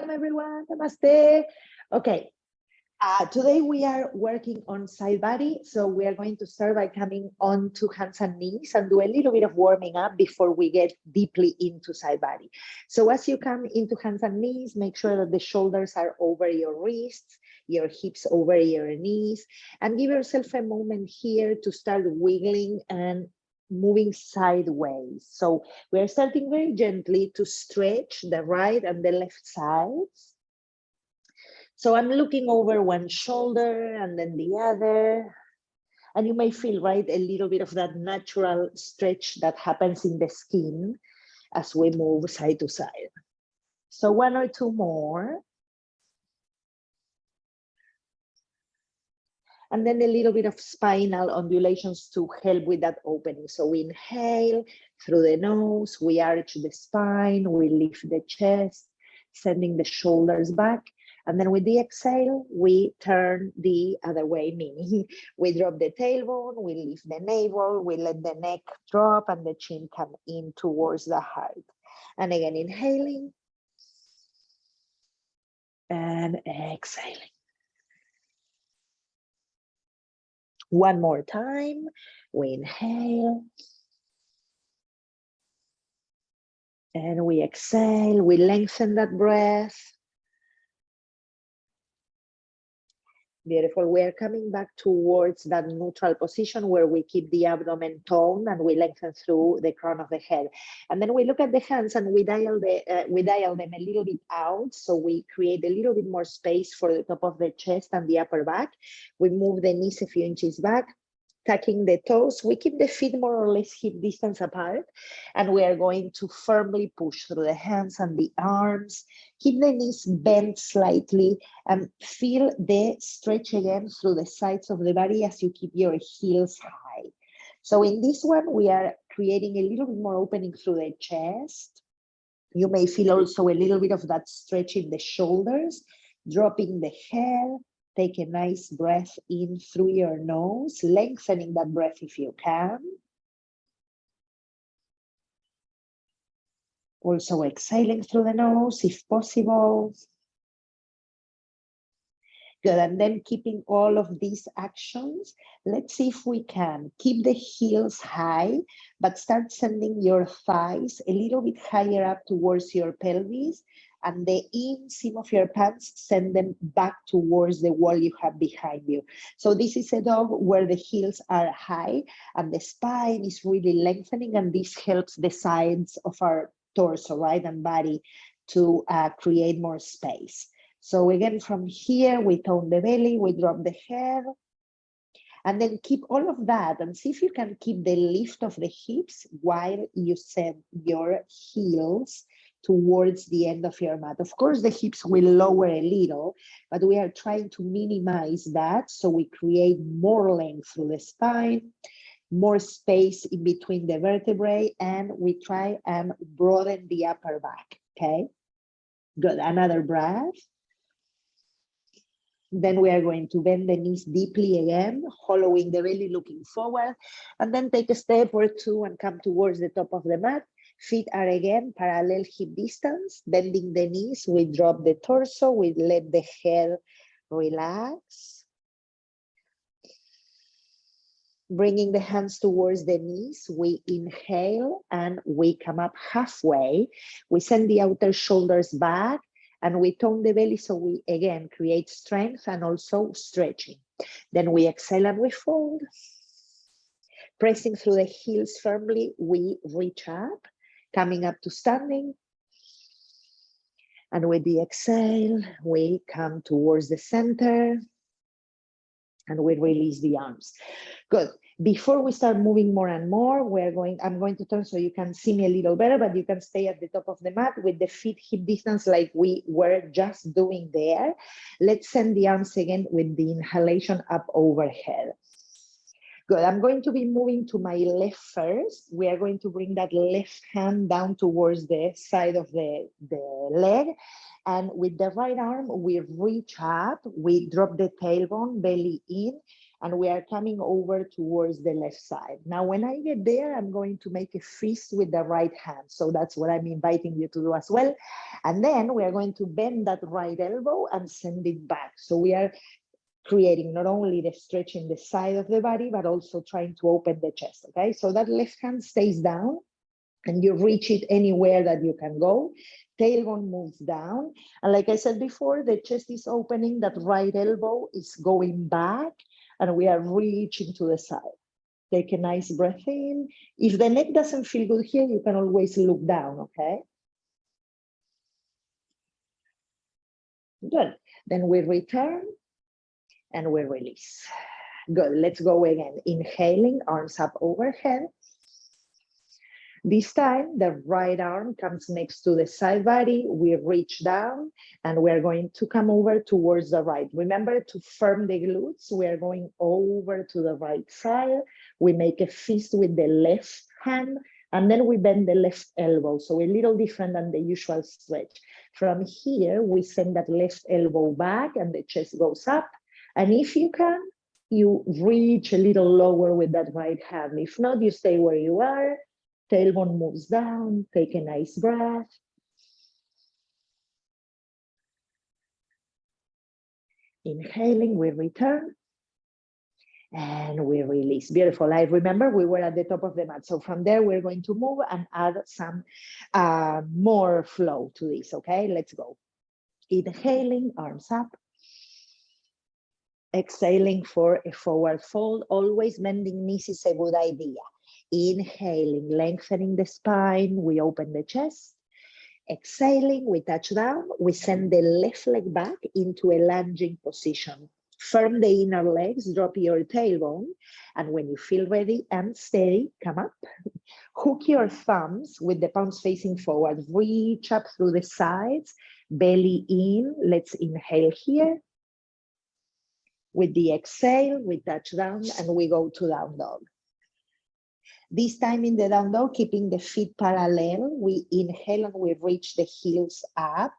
Welcome everyone, namaste. Okay, today we are working on side body. So we are going to start by coming on to hands and knees and do a little bit of warming up before we get deeply into side body. So as you come into hands and knees, make sure that the shoulders are over your wrists, your hips over your knees, and give yourself a moment here to start wiggling and moving sideways. So we're starting very gently to stretch the right and the left sides. So I'm looking over one shoulder and then the other. And you may feel, right, a little bit of that natural stretch that happens in the skin as we move side to side. So one or two more. And then a little bit of spinal undulations to help with that opening. So we inhale through the nose, we arch the spine, we lift the chest, sending the shoulders back. And then with the exhale, we turn the other way, meaning we drop the tailbone, we lift the navel, we let the neck drop and the chin come in towards the heart. And again, inhaling and exhaling. One more time, we inhale and we exhale, we lengthen that breath. Beautiful. We are coming back towards that neutral position where we keep the abdomen toned and we lengthen through the crown of the head. And then we look at the hands and we dial them a little bit out. So we create a little bit more space for the top of the chest and the upper back. We move the knees a few inches back, tucking the toes. We keep the feet more or less hip distance apart. And we are going to firmly push through the hands and the arms. Keep the knees bent slightly and feel the stretch again through the sides of the body as you keep your heels high. So in this one, we are creating a little bit more opening through the chest. You may feel also a little bit of that stretch in the shoulders, dropping the head. Take a nice breath in through your nose, lengthening that breath if you can. Also exhaling through the nose if possible. Good, and then keeping all of these actions, let's see if we can keep the heels high, but start sending your thighs a little bit higher up towards your pelvis, and the inseam of your pants, send them back towards the wall you have behind you. So this is a dog where the heels are high and the spine is really lengthening, and this helps the sides of our torso, right, and body to create more space. So again, from here, we tone the belly, we drop the head, and then keep all of that and see if you can keep the lift of the hips while you send your heels towards the end of your mat. Of course, the hips will lower a little, but we are trying to minimize that so we create more length through the spine, more space in between the vertebrae, and we try and broaden the upper back, okay? Good, another breath. Then we are going to bend the knees deeply again, hollowing the belly, looking forward, and then take a step or two and come towards the top of the mat. Feet are again parallel hip distance, bending the knees, we drop the torso, we let the head relax. Bringing the hands towards the knees, we inhale and we come up halfway. We send the outer shoulders back and we tone the belly so we again create strength and also stretching. Then we exhale and we fold. Pressing through the heels firmly, we reach up, coming up to standing. And with the exhale, we come towards the center and we release the arms. Good. Before we start moving more and more, I'm going to turn so you can see me a little better, but you can stay at the top of the mat with the feet hip distance like we were just doing there. Let's send the arms again with the inhalation up overhead. Good, I'm going to be moving to my left first. We are going to bring that left hand down towards the side of the leg. And with the right arm, we reach up, we drop the tailbone, belly in, and we are coming over towards the left side. Now, when I get there, I'm going to make a fist with the right hand. So that's what I'm inviting you to do as well. And then we are going to bend that right elbow and send it back. So we are creating not only the stretch in the side of the body, but also trying to open the chest, okay? So that left hand stays down and you reach it anywhere that you can go. Tailbone moves down. And like I said before, the chest is opening, that right elbow is going back, and we are reaching to the side. Take a nice breath in. If the neck doesn't feel good here, you can always look down, okay? Good. Then we return and we release. Good. Let's go again. Inhaling, arms up overhead. This time, the right arm comes next to the side body. We reach down and we're going to come over towards the right. Remember to firm the glutes. We are going over to the right side. We make a fist with the left hand and then we bend the left elbow. So a little different than the usual stretch. From here, we send that left elbow back and the chest goes up. And if you can, you reach a little lower with that right hand. If not, you stay where you are. Tailbone moves down, take a nice breath. Inhaling, we return. And we release. Beautiful. I remember we were at the top of the mat. So from there, we're going to move and add some more flow to this, okay? Let's go. Inhaling, arms up. Exhaling for a forward fold. Always bending knees is a good idea. Inhaling, lengthening the spine, we open the chest. Exhaling, we touch down, we send the left leg back into a lunging position. Firm the inner legs, drop your tailbone, and when you feel ready and steady, come up. Hook your thumbs with the palms facing forward, reach up through the sides, belly in. Let's inhale here. With the exhale, we touch down and we go to down dog. This time in the down dog, keeping the feet parallel, we inhale and we reach the heels up.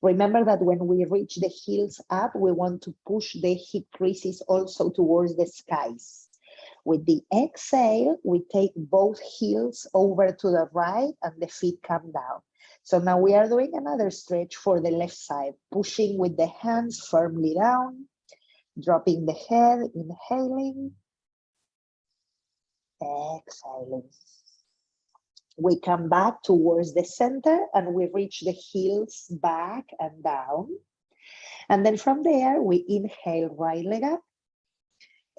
Remember that when we reach the heels up, we want to push the hip creases also towards the skies. With the exhale, we take both heels over to the right and the feet come down. So now we are doing another stretch for the left side, pushing with the hands firmly down, dropping the head, inhaling. Exhaling. We come back towards the center and we reach the heels back and down. And then from there, we inhale, right leg up.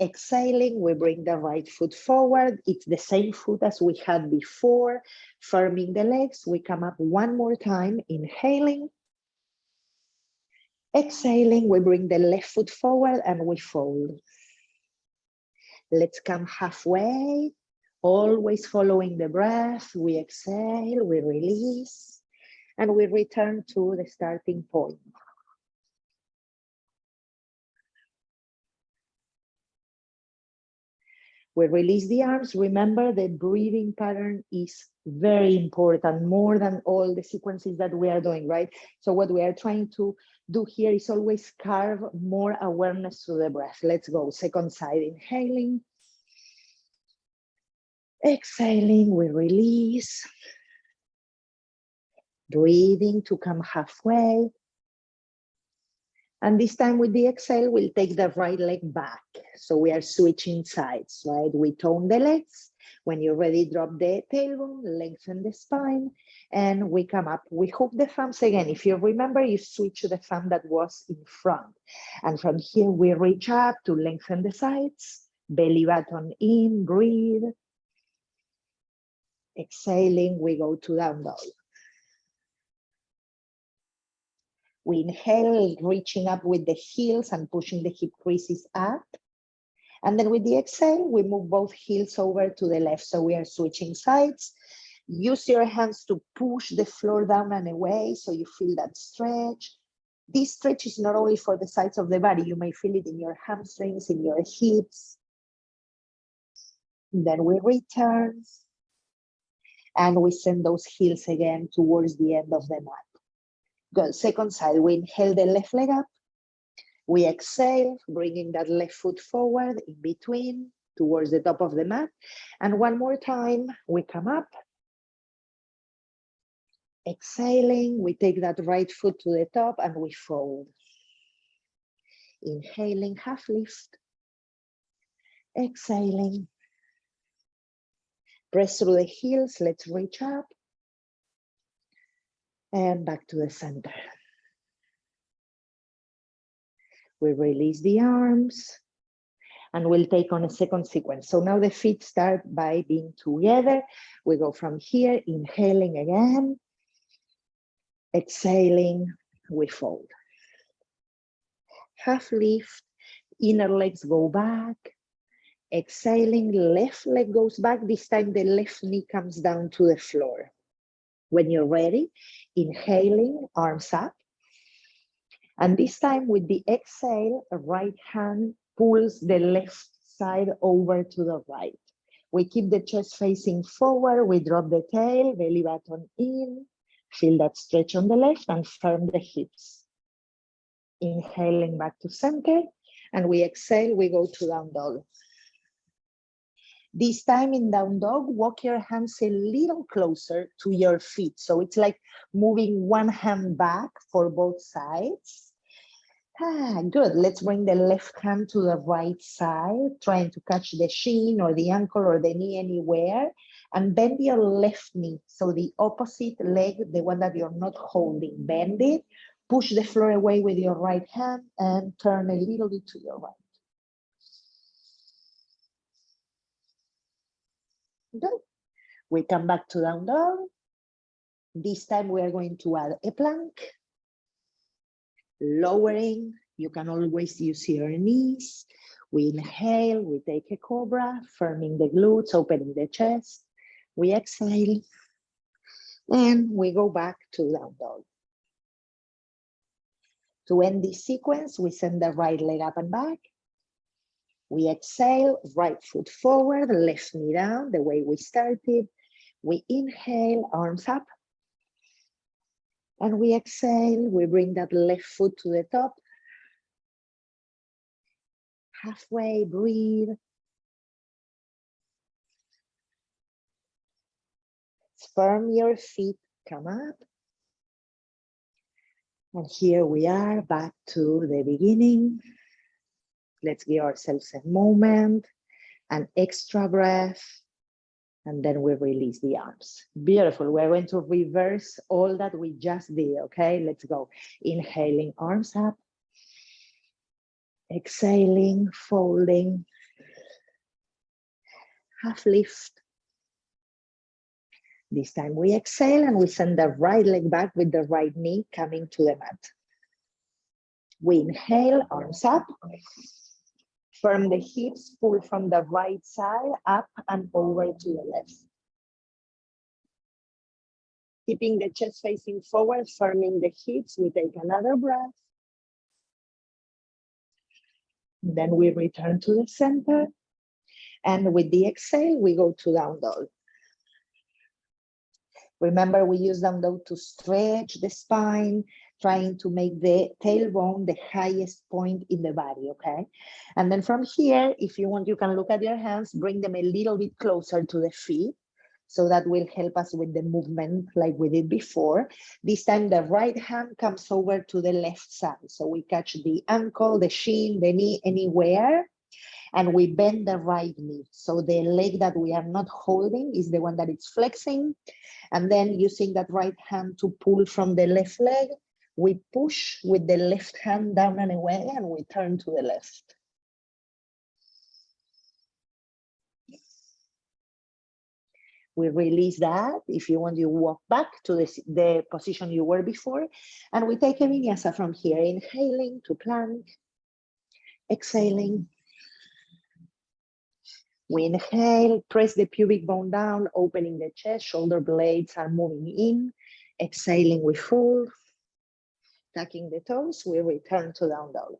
Exhaling, we bring the right foot forward. It's the same foot as we had before. Firming the legs, we come up one more time, inhaling. Exhaling, we bring the left foot forward and we fold. Let's come halfway, always following the breath. We exhale, we release, and we return to the starting point. We release the arms. Remember, the breathing pattern is very important, more than all the sequences that we are doing, right? So what we are trying to do here is always carve more awareness to the breath. Let's go. Second side, inhaling. Exhaling, we release. Breathing to come halfway. And this time with the exhale, we'll take the right leg back. So we are switching sides, right? We tone the legs. When you're ready, drop the tailbone, lengthen the spine, and we come up. We hook the thumbs again. If you remember, you switch to the thumb that was in front. And from here, we reach up to lengthen the sides, belly button in, breathe. Exhaling, we go to down dog. We inhale, reaching up with the heels and pushing the hip creases up. And then with the exhale, we move both heels over to the left. So we are switching sides. Use your hands to push the floor down and away so you feel that stretch. This stretch is not only for the sides of the body. You may feel it in your hamstrings, in your hips. Then we return. And we send those heels again towards the end of the mat. Good. Second side, we inhale the left leg up. We exhale, bringing that left foot forward in between towards the top of the mat. And one more time, we come up. Exhaling, we take that right foot to the top and we fold. Inhaling, half lift. Exhaling. Press through the heels, let's reach up. And back to the center. We release the arms and we'll take on a second sequence. So now the feet start by being together. We go from here, inhaling again. Exhaling, we fold. Half lift, inner legs go back. Exhaling, left leg goes back. This time the left knee comes down to the floor. When you're ready, inhaling, arms up. And this time with the exhale, right hand pulls the left side over to the right. We keep the chest facing forward. We drop the tail, belly button in. Feel that stretch on the left and firm the hips. Inhaling back to center. And we exhale, we go to down dog. This time in down dog, walk your hands a little closer to your feet. So it's like moving one hand back for both sides. Good. Let's bring the left hand to the right side, trying to catch the shin or the ankle or the knee anywhere. And bend your left knee. So the opposite leg, the one that you're not holding, bend it. Push the floor away with your right hand and turn a little bit to your right. Good. We come back to down dog. This time we are going to add a plank. Lowering, you can always use your knees. We inhale, we take a cobra, firming the glutes, opening the chest. We exhale, and we go back to down dog. To end this sequence, we send the right leg up and back. We exhale, right foot forward, left knee down, the way we started. We inhale, arms up. And we exhale, we bring that left foot to the top. Halfway, breathe. Firm your feet, come up. And here we are, back to the beginning. Let's give ourselves a moment, an extra breath, and then we release the arms. Beautiful. We're going to reverse all that we just did, okay? Let's go. Inhaling, arms up. Exhaling, folding. Half lift. This time we exhale and we send the right leg back with the right knee coming to the mat. We inhale, arms up. Firm the hips, pull from the right side, up and over to the left. Keeping the chest facing forward, firming the hips, we take another breath. Then we return to the center. And with the exhale, we go to down dog. Remember, we use down dog to stretch the spine, trying to make the tailbone the highest point in the body, okay? And then from here, if you want, you can look at your hands, bring them a little bit closer to the feet. So that will help us with the movement like we did before. This time the right hand comes over to the left side. So we catch the ankle, the shin, the knee, anywhere. And we bend the right knee. So the leg that we are not holding is the one that is flexing. And then using that right hand to pull from the left leg, we push with the left hand down and away, and we turn to the left. We release that. If you want, you walk back to the position you were before. And we take a vinyasa from here, inhaling to plank, exhaling. We inhale, press the pubic bone down, opening the chest, shoulder blades are moving in. Exhaling, we fold. Tucking the toes, we return to down dog.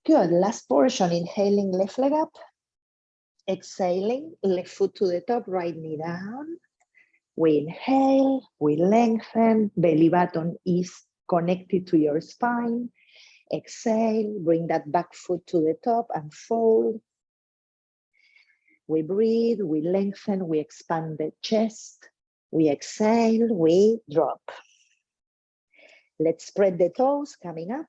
Good, last portion, inhaling, left leg up. Exhaling, left foot to the top, right knee down. We inhale, we lengthen, belly button is connected to your spine. Exhale, bring that back foot to the top and fold. We breathe, we lengthen, we expand the chest. We exhale, we drop. Let's spread the toes coming up.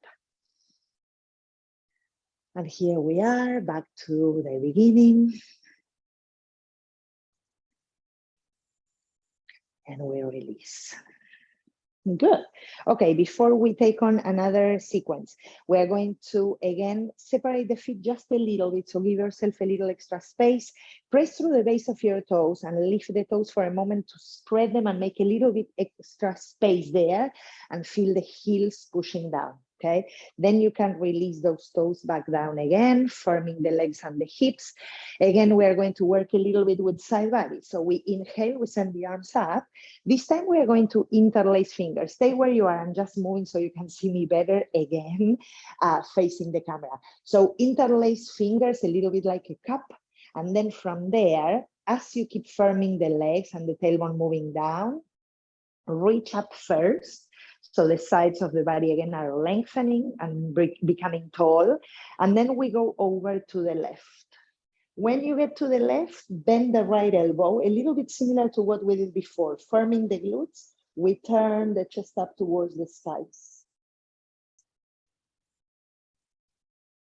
And here we are, back to the beginning. And we release. Good. Okay, before we take on another sequence, we're going to, again, separate the feet just a little bit. So give yourself a little extra space. Press through the base of your toes and lift the toes for a moment to spread them and make a little bit extra space there and feel the heels pushing down. Okay, then you can release those toes back down again, firming the legs and the hips. Again, we are going to work a little bit with side body. So we inhale, we send the arms up. This time we are going to interlace fingers. Stay where you are. I'm just moving so you can see me better again, facing the camera. So interlace fingers a little bit like a cup. And then from there, as you keep firming the legs and the tailbone moving down, reach up first. So the sides of the body again are lengthening and becoming tall. And then we go over to the left. When you get to the left, bend the right elbow, a little bit similar to what we did before, firming the glutes. We turn the chest up towards the skies.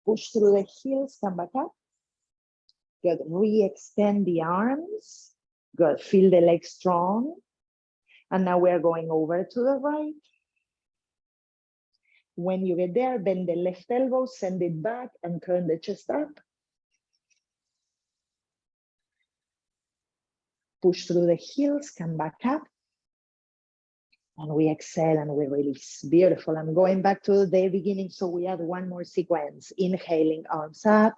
Push through the heels, come back up. Good, re-extend the arms. Good, feel the legs strong. And now we're going over to the right. When you get there, bend the left elbow, send it back and turn the chest up. Push through the heels, come back up. And we exhale and we release. Beautiful. I'm going back to the beginning. So we add one more sequence. Inhaling, arms up.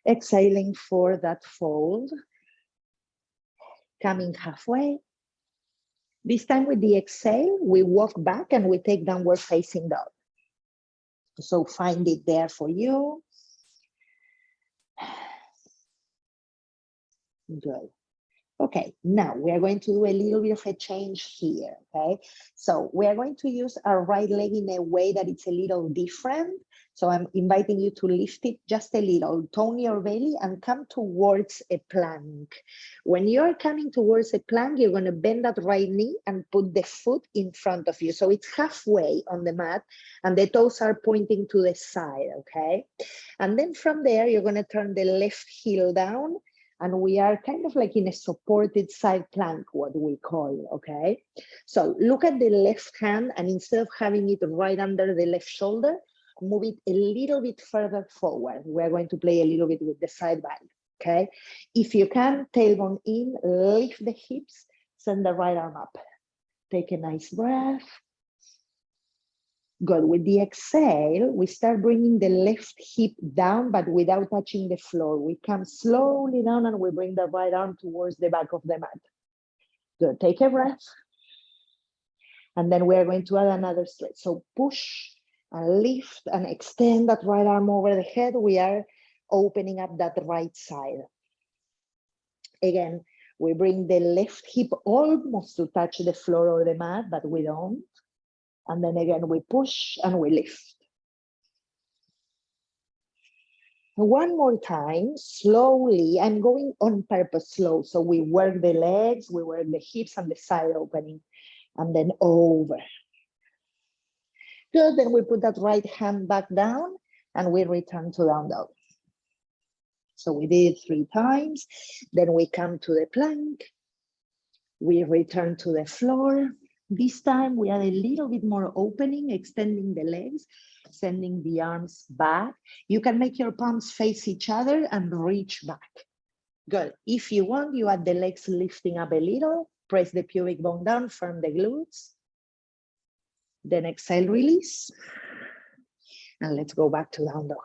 Exhaling for that fold. Coming halfway. This time with the exhale, we walk back and we take downward facing dog. So find it there for you. Good. Okay, now we are going to do a little bit of a change here, okay? So we are going to use our right leg in a way that it's a little different. So I'm inviting you to lift it just a little, tone your belly and come towards a plank. When you're coming towards a plank, you're gonna bend that right knee and put the foot in front of you. So it's halfway on the mat and the toes are pointing to the side, okay? And then from there, you're gonna turn the left heel down and we are kind of like in a supported side plank, what we call, okay? So look at the left hand and instead of having it right under the left shoulder, move it a little bit further forward. We're going to play a little bit with the side body, okay? If you can, tailbone in, lift the hips, send the right arm up. Take a nice breath. Good. With the exhale, we start bringing the left hip down, but without touching the floor. We come slowly down and we bring the right arm towards the back of the mat. Good. Take a breath. And then we are going to add another stretch. So push and lift and extend that right arm over the head. We are opening up that right side. Again, we bring the left hip almost to touch the floor or the mat, but we don't. And then again, we push and we lift. One more time, slowly. I'm going on purpose slow. So we work the legs, we work the hips and the side opening, and then over. Good, then we put that right hand back down and we return to down dog. So we did it 3 times. Then we come to the plank. We return to the floor. This time we add a little bit more opening, extending the legs, sending the arms back. You can make your palms face each other and reach back. Good. If you want, you add the legs lifting up a little, press the pubic bone down, firm the glutes. Then exhale, release. And let's go back to down dog.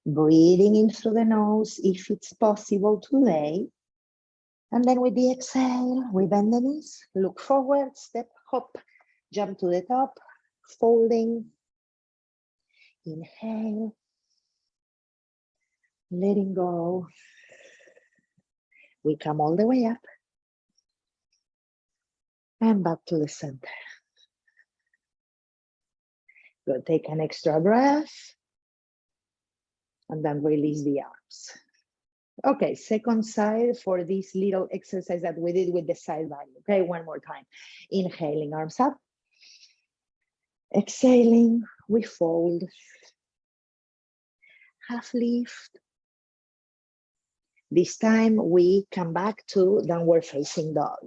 Breathing in through the nose, if it's possible today. And then with the exhale, we bend the knees, look forward, step, hop, jump to the top, folding. Inhale, letting go. We come all the way up. And back to the center. Good, take an extra breath. And then release the arms. Okay, second side for this little exercise that we did with the side body. Okay, one more time. Inhaling, arms up. Exhaling, we fold. Half lift. This time we come back to downward facing dog.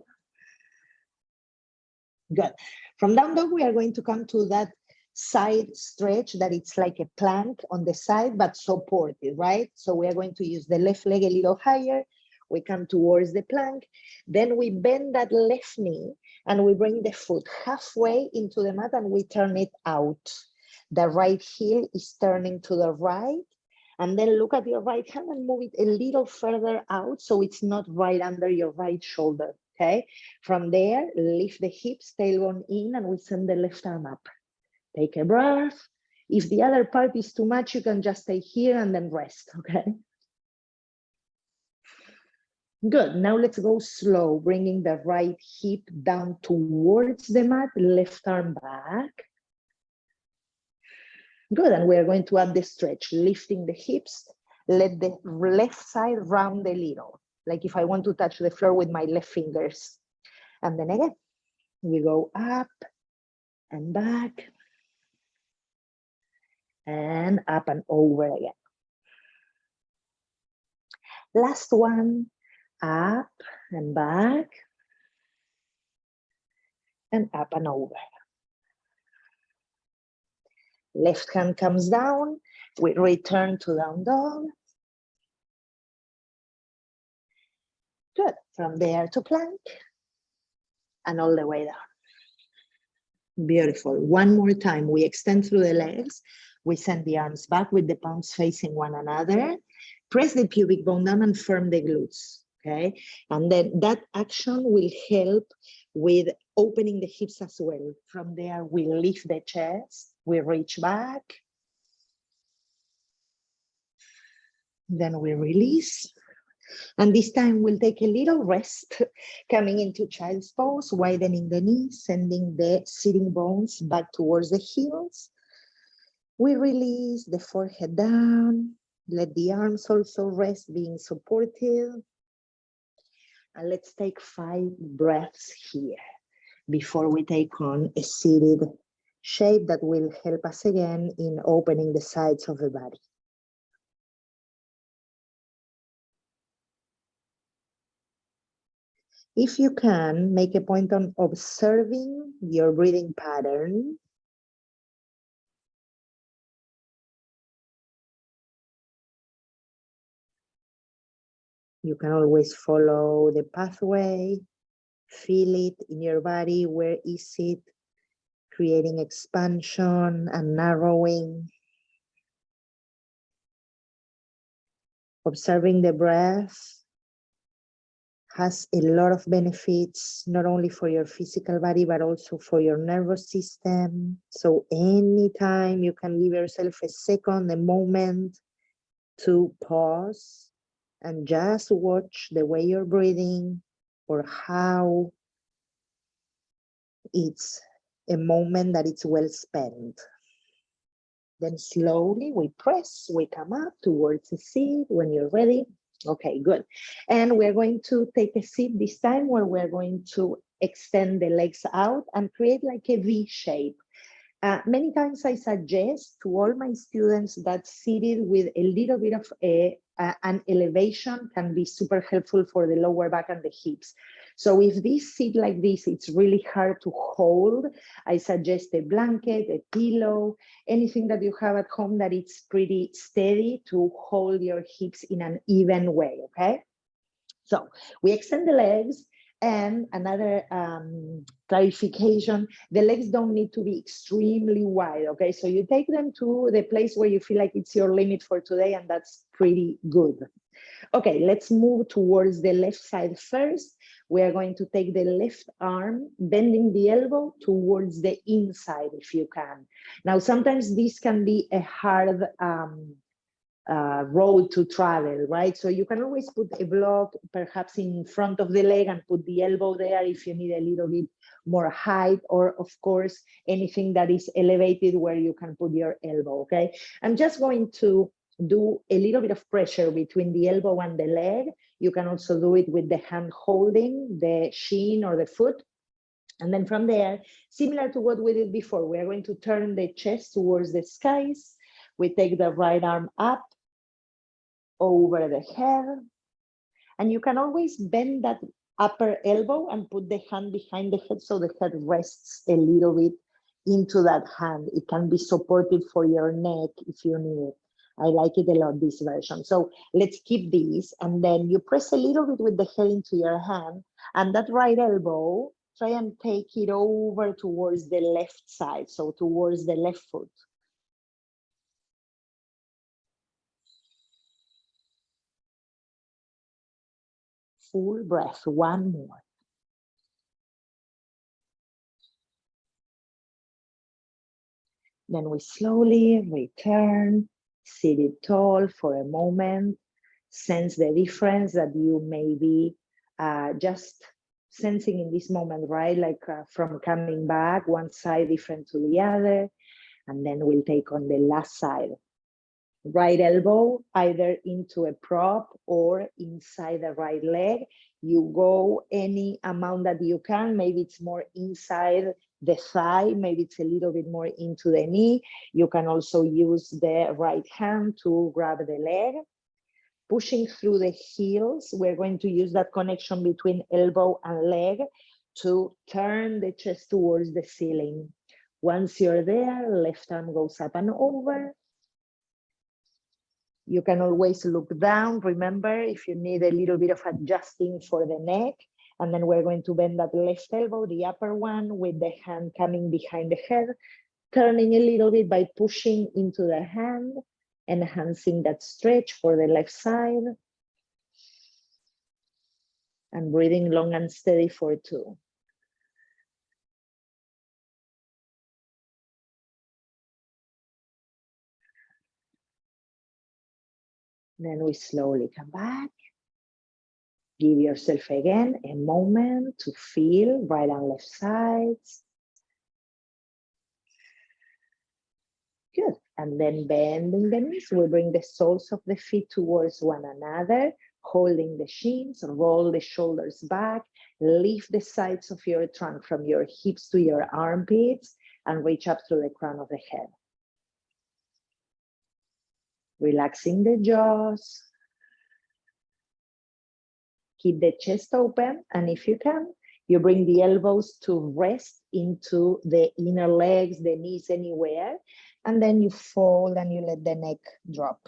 Good. From down dog, we are going to come to that side stretch that it's like a plank on the side, but supported, right? So we are going to use the left leg a little higher. We come towards the plank. Then we bend that left knee and we bring the foot halfway into the mat and we turn it out. The right heel is turning to the right. And then look at your right hand and move it a little further out so it's not right under your right shoulder, okay? From there, lift the hips, tailbone in, and we send the left arm up. Take a breath. If the other part is too much, you can just stay here and then rest, okay? Good, now let's go slow, bringing the right hip down towards the mat, left arm back. Good, and we're going to add the stretch, lifting the hips, let the left side round a little, like if I want to touch the floor with my left fingers. And then again, we go up and back, and up and over again. Last one, up and back, and up and over. Left hand comes down, we return to down dog. Good, from there to plank, and all the way down. Beautiful, one more time, we extend through the legs, we send the arms back with the palms facing one another, press the pubic bone down and firm the glutes, okay? And then that action will help with opening the hips as well. From there, we lift the chest, we reach back, then we release. And this time we'll take a little rest, coming into child's pose, widening the knees, sending the sitting bones back towards the heels. We release the forehead down, let the arms also rest, being supportive. And let's take 5 breaths here before we take on a seated shape that will help us again in opening the sides of the body. If you can, make a point on observing your breathing pattern. You can always follow the pathway, feel it in your body. Where is it? Creating expansion and narrowing. Observing the breath has a lot of benefits, not only for your physical body, but also for your nervous system. So anytime you can give yourself a second, a moment to pause and just watch the way you're breathing or how it's a moment that it's well spent. Then slowly we press, we come up towards the seat when you're ready. Okay, good. And we're going to take a seat this time where we're going to extend the legs out and create like a V shape. Many times I suggest to all my students that seated with a little bit of an elevation can be super helpful for the lower back and the hips. So if this seat like this, it's really hard to hold, I suggest a blanket, a pillow, anything that you have at home that it's pretty steady to hold your hips in an even way, okay? So we extend the legs. And another clarification, the legs don't need to be extremely wide, okay? So you take them to the place where you feel like it's your limit for today, and that's pretty good. Okay, let's move towards the left side first. We are going to take the left arm, bending the elbow towards the inside if you can. Now, sometimes this can be a hard road to travel, right? So you can always put a block perhaps in front of the leg and put the elbow there if you need a little bit more height, or of course, anything that is elevated where you can put your elbow, okay? I'm just going to do a little bit of pressure between the elbow and the leg. You can also do it with the hand holding the shin or the foot. And then from there, similar to what we did before, we are going to turn the chest towards the skies. We take the right arm up over the head. And you can always bend that upper elbow and put the hand behind the head so the head rests a little bit into that hand. It can be supported for your neck if you need it. I like it a lot, this version. So let's keep these, and then you press a little bit with the head into your hand, and that right elbow, try and take it over towards the left side, so towards the left foot. Full breath, one more. Then we slowly return, seated tall for a moment. Sense the difference that you may be just sensing in this moment, right? Like from coming back, one side different to the other. And then we'll take on the last side. Right elbow either into a prop or inside the right leg. You go any amount that you can. Maybe it's more inside the thigh, maybe it's a little bit more into the knee. You can also use the right hand to grab the leg. Pushing through the heels, we're going to use that connection between elbow and leg to turn the chest towards the ceiling. Once you're there, left arm goes up and over. You can always look down. Remember, if you need a little bit of adjusting for the neck, and then we're going to bend that left elbow, the upper one, with the hand coming behind the head, turning a little bit by pushing into the hand, enhancing that stretch for the left side, and breathing long and steady for 2. Then we slowly come back. Give yourself again a moment to feel right and left sides. Good. And then bending the knees, we bring the soles of the feet towards one another, holding the shins, roll the shoulders back, lift the sides of your trunk from your hips to your armpits, and reach up through the crown of the head. Relaxing the jaws. Keep the chest open, and if you can, you bring the elbows to rest into the inner legs, the knees, anywhere, and then you fold and you let the neck drop.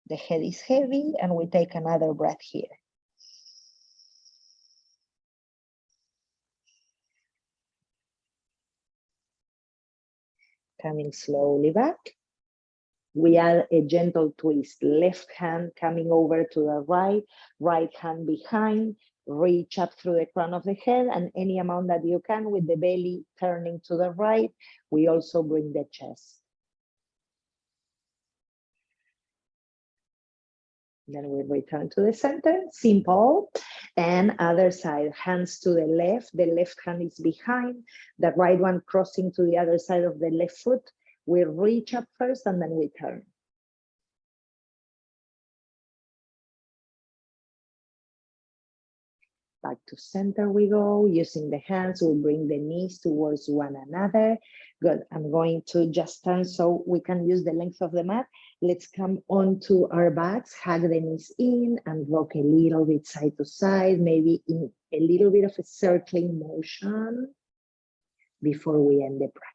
The head is heavy, and we take another breath here. Coming slowly back. We add a gentle twist, left hand coming over to the right hand behind, reach up through the crown of the head, and any amount that you can with the belly turning to the right. We also bring the chest. Then we return to the center, simple. And other side, hands to the left hand is behind, the right one crossing to the other side of the left foot. We reach up first and then we turn. Back to center we go. Using the hands, we bring the knees towards one another. Good. I'm going to just turn so we can use the length of the mat. Let's come onto our backs, hug the knees in and rock a little bit side to side, maybe in a little bit of a circling motion before we end the practice.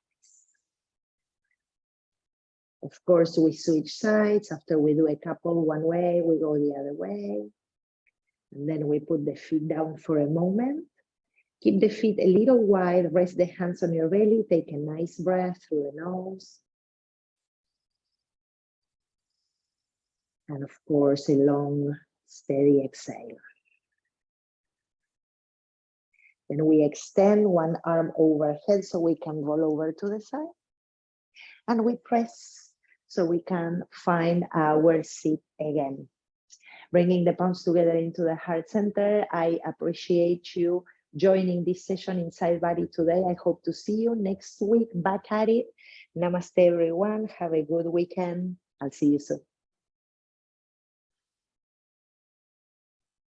Of course, we switch sides. After we do a couple one way, we go the other way. And then we put the feet down for a moment. Keep the feet a little wide, rest the hands on your belly, take a nice breath through the nose. And of course, a long, steady exhale. Then we extend one arm overhead so we can roll over to the side. And we press so we can find our seat again. Bringing the palms together into the heart center. I appreciate you joining this session inside Body today. I hope to see you next week back at it. Namaste, everyone. Have a good weekend. I'll see you soon.